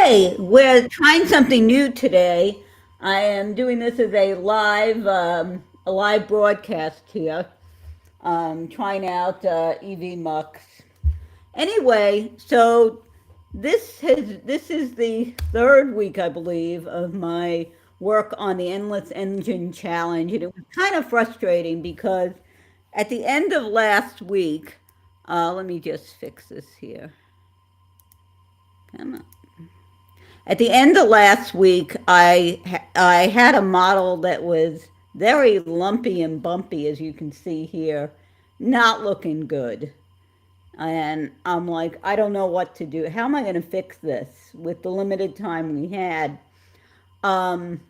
Okay, we're trying something new today. I am doing this as a live broadcast here. Trying out EV Mux. Anyway, so this is the third week, I believe, of my work on the Endless Engine Challenge, and it was kind of frustrating because at the end of last week, let me just fix this here. Come on. At the end of last week, I had a model that was very lumpy and bumpy, as you can see here, not looking good. And I'm like, I don't know what to do. How am I going to fix this with the limited time we had? Um,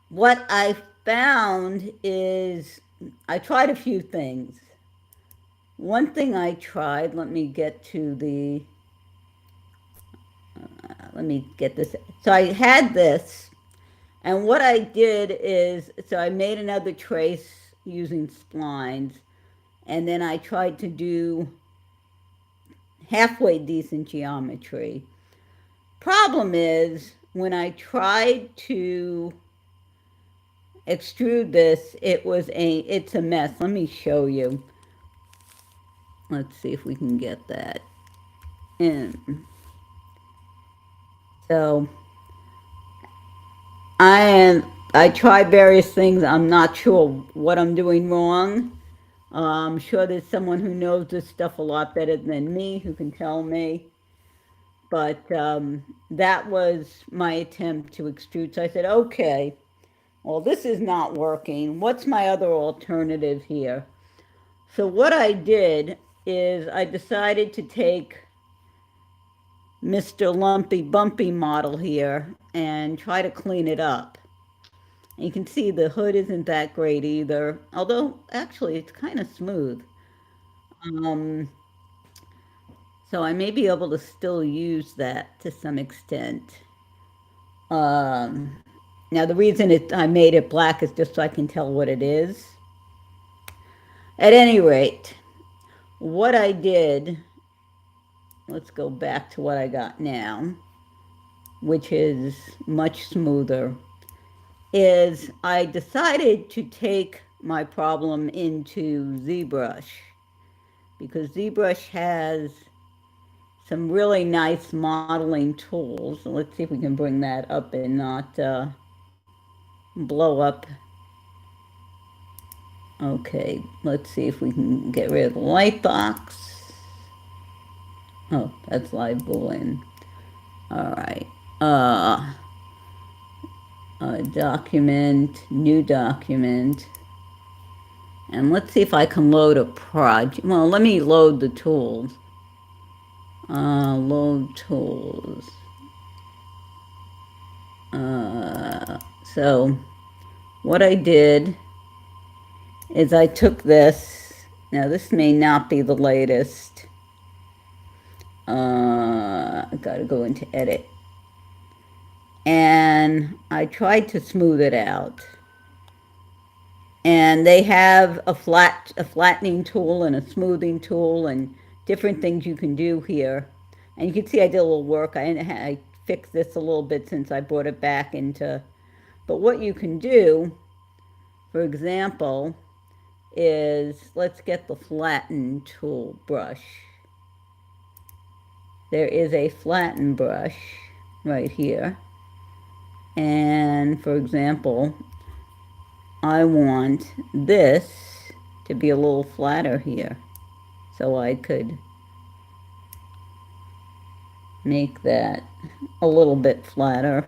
what I found is I tried a few things. One thing I tried, let me get this. So I had this. And what I did is, so I made another trace using splines, and then I tried to do halfway decent geometry. Problem is, when I tried to extrude this, it's a mess. Let me show you. Let's see if we can get that in. So I tried various things. I'm not sure what I'm doing wrong. I'm sure there's someone who knows this stuff a lot better than me who can tell me. But that was my attempt to extrude. So I said, okay, well, this is not working. What's my other alternative here? So what I did is I decided to take Mr. Lumpy Bumpy model here and try to clean it up. And you can see the hood isn't that great either, although actually it's kind of smooth. Um, So I may be able to still use that to some extent. Um, Now the reason I made it black is just so I can tell what it is. At any rate, what I did, let's go back to what I got now, which is much smoother, is I decided to take my problem into ZBrush because ZBrush has some really nice modeling tools. So let's see if we can bring that up and not blow up. Okay, let's see if we can get rid of the light box. Oh, that's live boolean. All right. Uh, Document, new document. And let's see if I can load a project. Well, let me load the tools. Load tools. So what I did is I took this. Now this may not be the latest. I gotta go into edit. And I tried to smooth it out. And they have a flattening tool and a smoothing tool and different things you can do here. And you can see I did a little work. I fixed this a little bit since I brought it back into. But what you can do, for example, is let's get the flatten tool brush. There is a flatten brush right here. And for example, I want this to be a little flatter here. So I could make that a little bit flatter.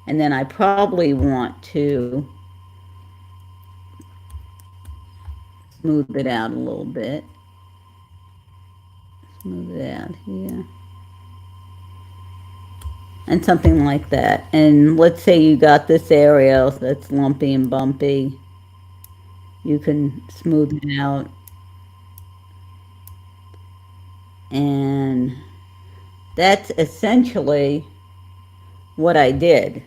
And then I probably want to smooth it out a little bit. Smooth it out here. And something like that. And let's say you got this area that's lumpy and bumpy. You can smooth it out. And that's essentially what I did.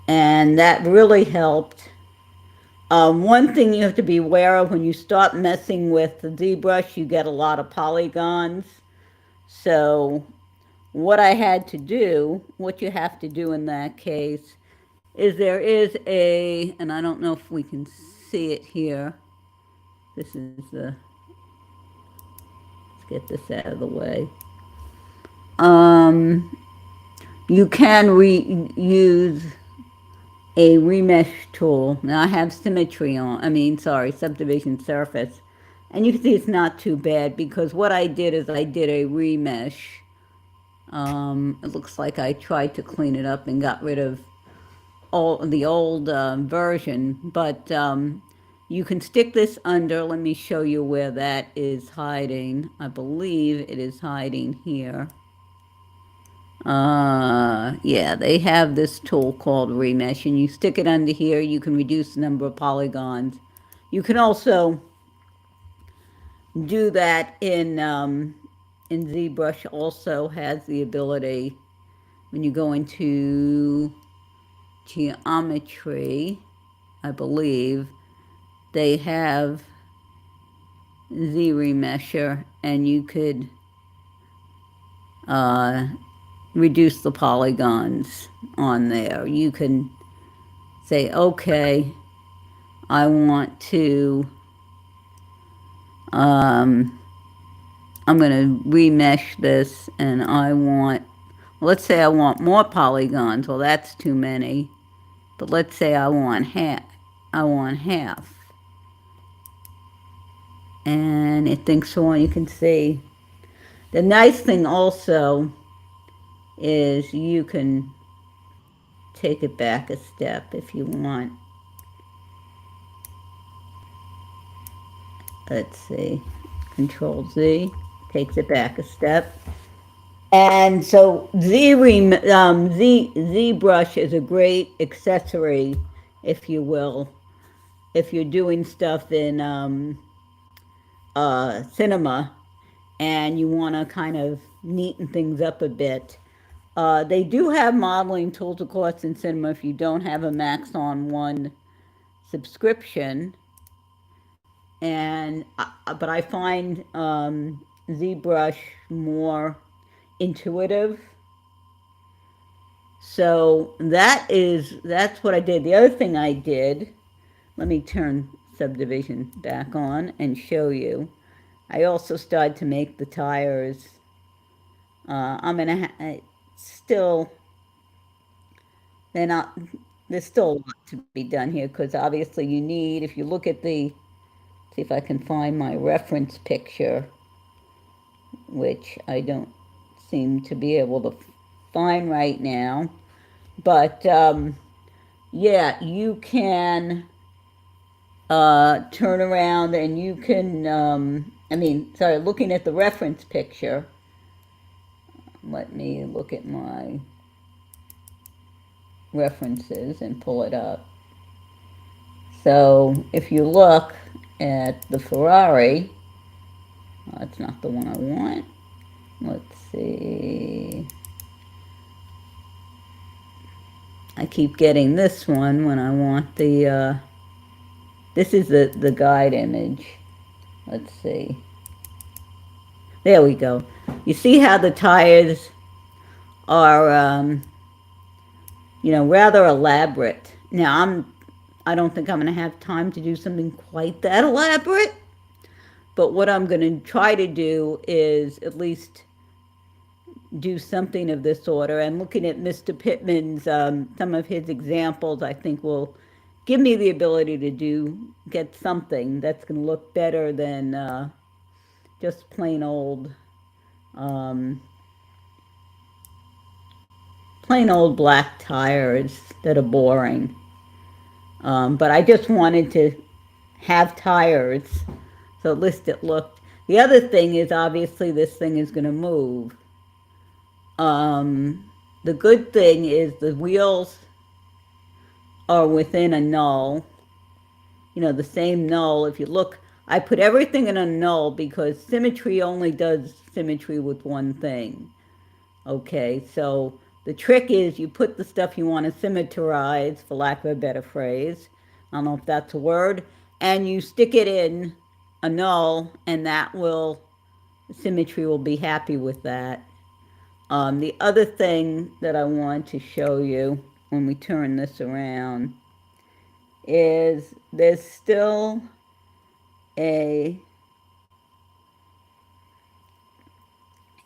And that really helped. One thing you have to be aware of when you start messing with the ZBrush, you get a lot of polygons. So what I had to do, what you have to do in that case, is there is and I don't know if we can see it here. This is let's get this out of the way. Um, you can use a remesh tool. Now I have symmetry on, subdivision surface. And you can see it's not too bad because what I did is I did a remesh. It looks like I tried to clean it up and got rid of all the old version, but you can stick this under. Let me show you where that is hiding. I believe it is hiding here. Yeah, they have this tool called remesh, and you stick it under here. You can reduce the number of polygons. You can also do that in ZBrush. Also has the ability when you go into geometry, I believe they have Z remesher, and you could reduce the polygons on there. You can say, okay, I want to, I'm going to remesh this, and I want, let's say I want more polygons. Well, that's too many. But let's say I want half. And it thinks so on. You can see. The nice thing also is you can take it back a step if you want. Let's see. Control Z takes it back a step. And so ZBrush is a great accessory, if you will, if you're doing stuff in Cinema and you want to kind of neaten things up a bit. They do have modeling tools, of course, in Cinema if you don't have a Maxon One subscription. And but I find ZBrush more intuitive. So that's what I did. The other thing I did, let me turn subdivision back on and show you. I also started to make the tires. I'm gonna still, they're not, there's still a lot to be done here because obviously you need, if you look at the, see if I can find my reference picture, which I don't seem to be able to find right now. But yeah, you can turn around and you can, looking at the reference picture, let me look at my references and pull it up. So if you look at the Ferrari, that's not the one I want. Let's see. I keep getting this one when I want the, this is the guide image. Let's see. There we go. You see how the tires are, rather elaborate. Now, I don't think I'm going to have time to do something quite that elaborate. But what I'm going to try to do is at least do something of this order. And looking at Mr. Pittman's, some of his examples, I think will give me the ability to get something that's going to look better than just plain old black tires that are boring. But I just wanted to have tires, so at least it looked. The other thing is obviously this thing is going to move. The good thing is the wheels are within a null. The same null. If you look, I put everything in a null because symmetry only does symmetry with one thing. Okay, so the trick is you put the stuff you want to symmetrize, for lack of a better phrase. I don't know if that's a word. And you stick it in a null, and that will, symmetry will be happy with that. The other thing that I want to show you when we turn this around is there's still a,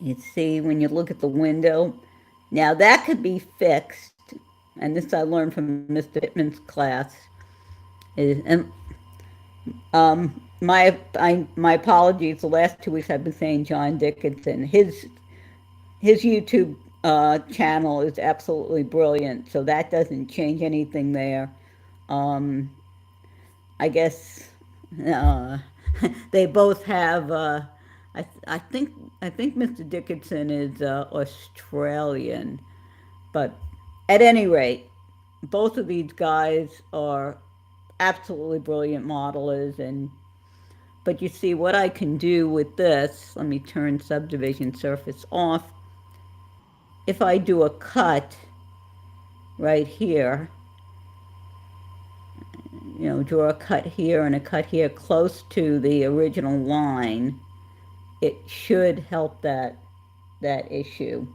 you see when you look at the window, now that could be fixed, and this I learned from Mr. Pittman's class, is, and my apologies. The last 2 weeks I've been saying John Dickinson. His YouTube channel is absolutely brilliant, so that doesn't change anything there. Um, I guess uh, they both have. I think Mr. Dickinson is Australian, but at any rate, both of these guys are absolutely brilliant modelers. And but you see what I can do with this. Let me turn subdivision surface off. If I do a cut right here, draw a cut here and a cut here close to the original line, it should help that issue.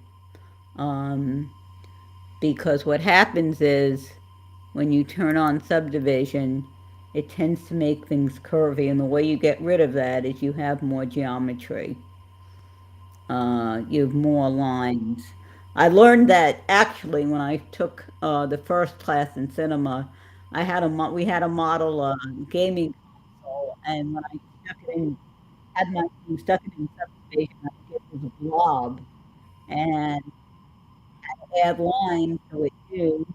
Um, because what happens is when you turn on subdivision, it tends to make things curvy, and the way you get rid of that is you have more geometry. You have more lines. I learned that actually when I took the first class in cinema. We had a model gaming console, and when I stuck it in, had my stuck it in substation, it was a blob, and add lines so it knew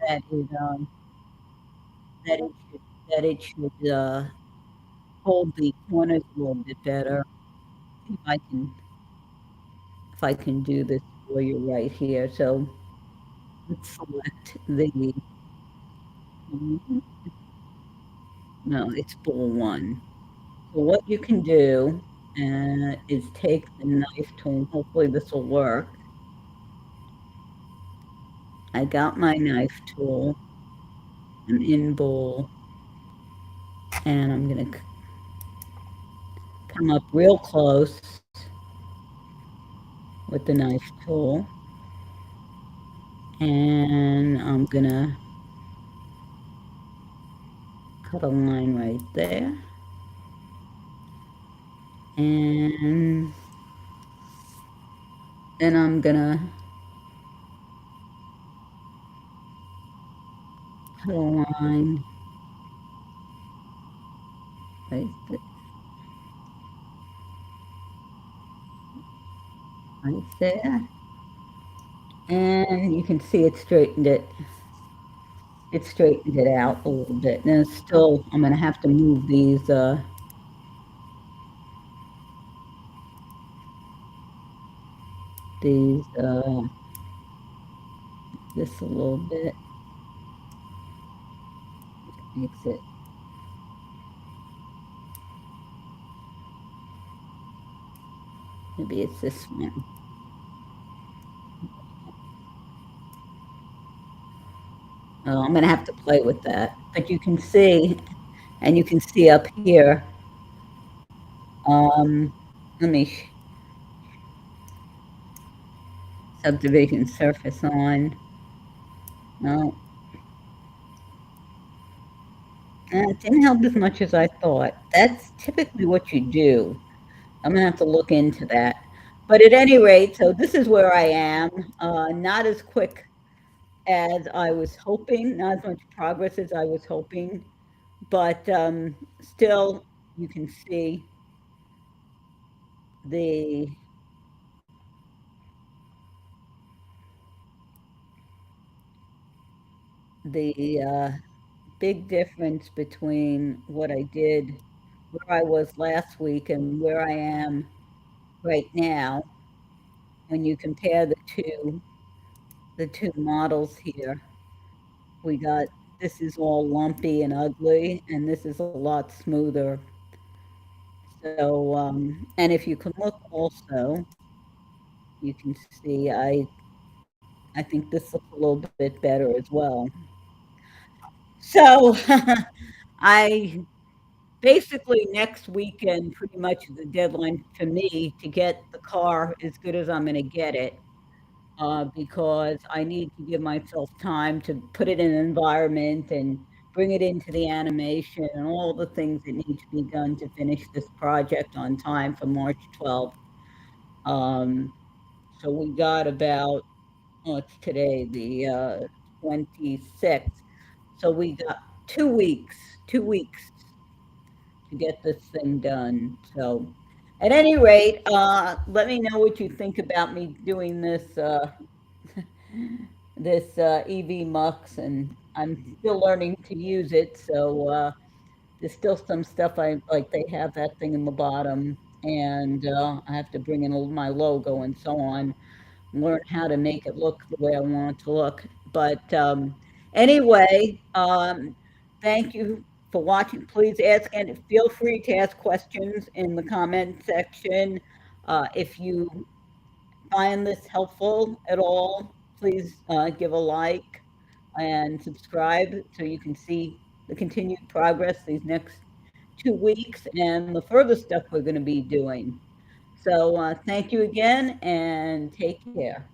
that it that it should hold the corners a little bit better. See if I can do this for you right here. So let's select the, no, it's ball one. So what you can do is take the knife tool. Hopefully this will work. I got my knife tool. I'm in bowl, and I'm gonna come up real close with the knife tool, and I'm gonna cut a line right there, and then I'm gonna cut a line right, right there, and you can see it straightened it out a little bit. And still, I'm gonna have to move these this a little bit. Makes it, maybe it's this one. I'm gonna have to play with that. But you can see, and you can see up here. Um, let me subdivision surface on. No, it didn't help as much as I thought. That's typically what you do. I'm gonna have to look into that. But at any rate, so this is where I am. Not as quick as I was hoping, not as much progress as I was hoping, but still, you can see the the big difference between what I did, where I was last week, and where I am right now. When you compare the two models here, we got, this is all lumpy and ugly, and this is a lot smoother. So, and if you can look also, you can see I think this looks a little bit better as well. So I basically next weekend pretty much is the deadline for me to get the car as good as I'm going to get it, because I need to give myself time to put it in an environment and bring it into the animation and all the things that need to be done to finish this project on time for March 12th. Um, so we got about, oh, it's today, the 26th. So we got 2 weeks, 2 weeks to get this thing done. So, at any rate, let me know what you think about me doing this this EV Mux, and I'm still learning to use it. So there's still some stuff I like. They have that thing in the bottom, and I have to bring in my logo and so on, learn how to make it look the way I want it to look. But anyway, thank you for watching. Please ask and feel free to ask questions in the comment section. If you find this helpful at all, please give a like and subscribe so you can see the continued progress these next 2 weeks and the further stuff we're going to be doing. So thank you again and take care.